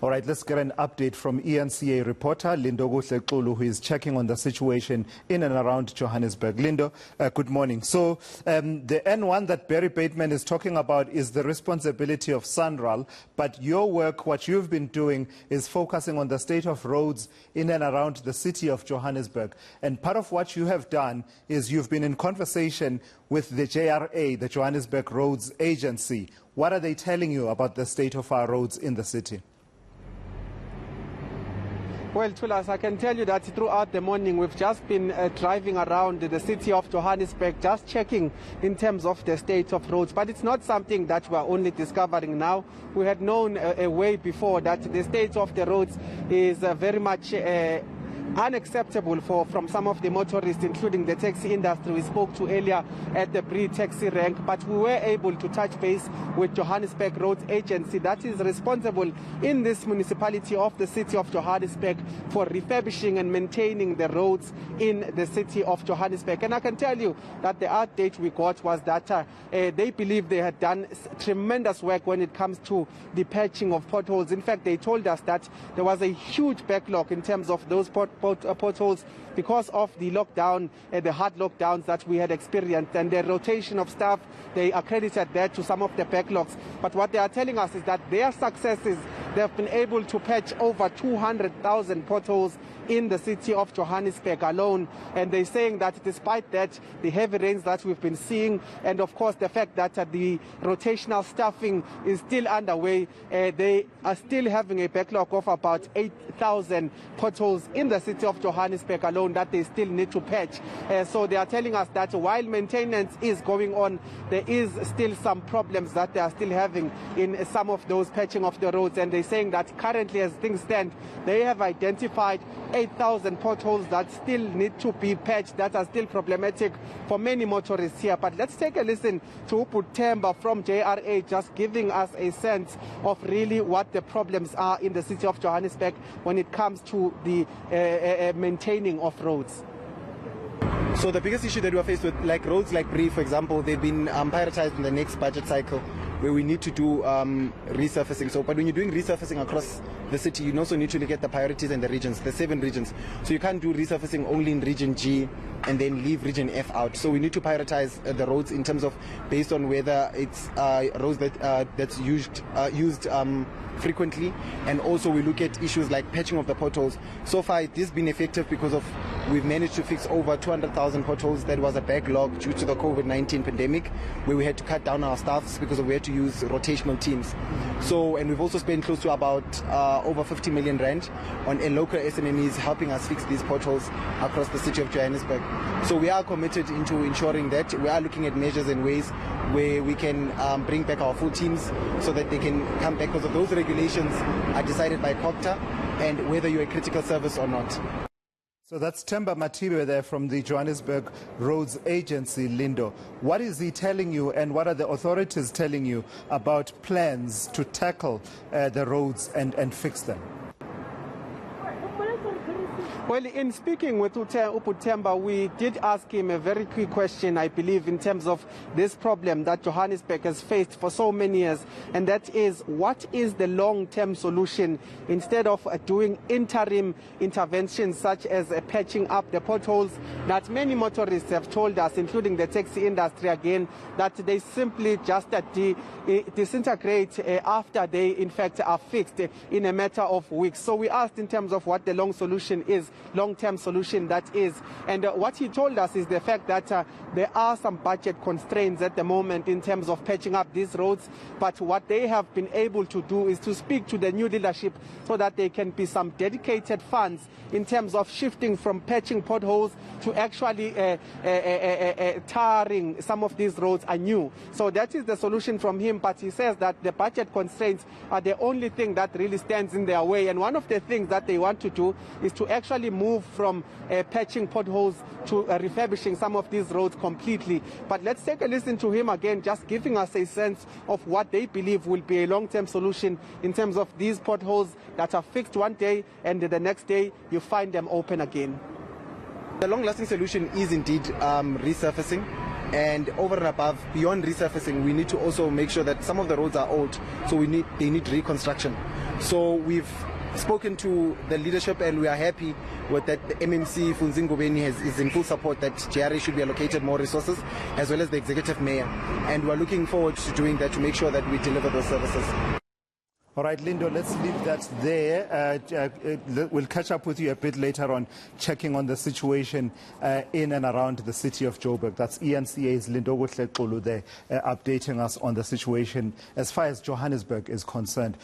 All right, let's get an update from eNCA reporter Lindokuhle Xulu, who is checking on the situation in and around Johannesburg. Lindo, good morning. So the N1 that Barry Bateman is talking about is the responsibility of SANRAL, but your work, what you've been doing, is focusing on the state of roads in and around the city of Johannesburg. And part of what you have done is you've been in conversation with the JRA, the Johannesburg Roads Agency. What are they telling you about the state of our roads in the city? Well, Tulas, I can tell you that throughout the morning we've just been driving around the city of Johannesburg, just checking in terms of the state of roads. But it's not something that we're only discovering now. We had known a way before that the state of the roads is very much unacceptable from some of the motorists, including the taxi industry we spoke to earlier at the pre-taxi rank. But we were able to touch base with Johannesburg Roads Agency that is responsible in this municipality of the city of Johannesburg for refurbishing and maintaining the roads in the city of Johannesburg. And I can tell you that the update we got was that they believe they had done tremendous work when it comes to the patching of potholes. In fact, they told us that there was a huge backlog in terms of those potholes because of the lockdown, the hard lockdowns that we had experienced, and the rotation of staff. They accredited that to some of the backlogs. But what they are telling us is that their successes, they have been able to patch over 200,000 potholes in the city of Johannesburg alone. And they're saying that despite that, the heavy rains that we've been seeing, and of course the fact that the rotational staffing is still underway, they are still having a backlog of about 8,000 potholes in the city of Johannesburg alone that they still need to patch. So they are telling us that while maintenance is going on, there is still some problems that they are still having in some of those patching of the roads. And they're saying that currently, as things stand, they have identified 8,000 potholes that still need to be patched, that are still problematic for many motorists here. But let's take a listen to Temba from JRA, just giving us a sense of really what the problems are in the city of Johannesburg when it comes to the maintaining of roads. So the biggest issue that we're faced with, like roads like Bree, for example, they've been prioritized in the next budget cycle, where we need to do resurfacing. So, but when you're doing resurfacing across the city, you also need to look at the priorities and the regions, the 7 regions. So you can't do resurfacing only in region G and then leave region F out. So we need to prioritize the roads in terms of based on whether it's roads that's used frequently, and also we look at issues like patching of the potholes. So far it has been effective because of we've managed to fix over 200,000 potholes. That was a backlog due to the COVID-19 pandemic, where we had to cut down our staffs because we had to use rotational teams. So, and we've also spent close to about over 50 million rand on a local SMMEs helping us fix these potholes across the city of Johannesburg. So we are committed into ensuring that we are looking at measures and ways where we can bring back our full teams so that they can come back, because of those regulations are decided by COGTA and whether you're a critical service or not. So that's Temba Matibe there from the Johannesburg Roads Agency, Lindo. What is he telling you, and what are the authorities telling you about plans to tackle the roads and fix them? Well, in speaking with Temba, we did ask him a very quick question, I believe, in terms of this problem that Johannesburg has faced for so many years, and that is, what is the long-term solution instead of doing interim interventions such as patching up the potholes that many motorists have told us, including the taxi industry again, that they simply just disintegrate after they in fact are fixed in a matter of weeks. So we asked in terms of what the long-term solution that is, and what he told us is the fact that there are some budget constraints at the moment in terms of patching up these roads, but what they have been able to do is to speak to the new leadership so that there can be some dedicated funds in terms of shifting from patching potholes to actually tarring some of these roads anew. So that is the solution from him, but he says that the budget constraints are the only thing that really stands in their way, and one of the things that they want to do is to actually move from patching potholes to refurbishing some of these roads completely. But let's take a listen to him again, just giving us a sense of what they believe will be a long-term solution in terms of these potholes that are fixed one day and the next day you find them open again. The long-lasting solution is indeed resurfacing. And over and above, beyond resurfacing, we need to also make sure that some of the roads are old, so they need reconstruction. So we've spoken to the leadership and we are happy with that. The MMC Funzingobeni is in full support that GRA should be allocated more resources, as well as the executive mayor, and we're looking forward to doing that to make sure that we deliver those services. All right, Lindo, let's leave that there. We'll catch up with you a bit later on, checking on the situation in and around the city of Joburg. That's eNCA's Lindokuhle Xulu there, updating us on the situation as far as Johannesburg is concerned.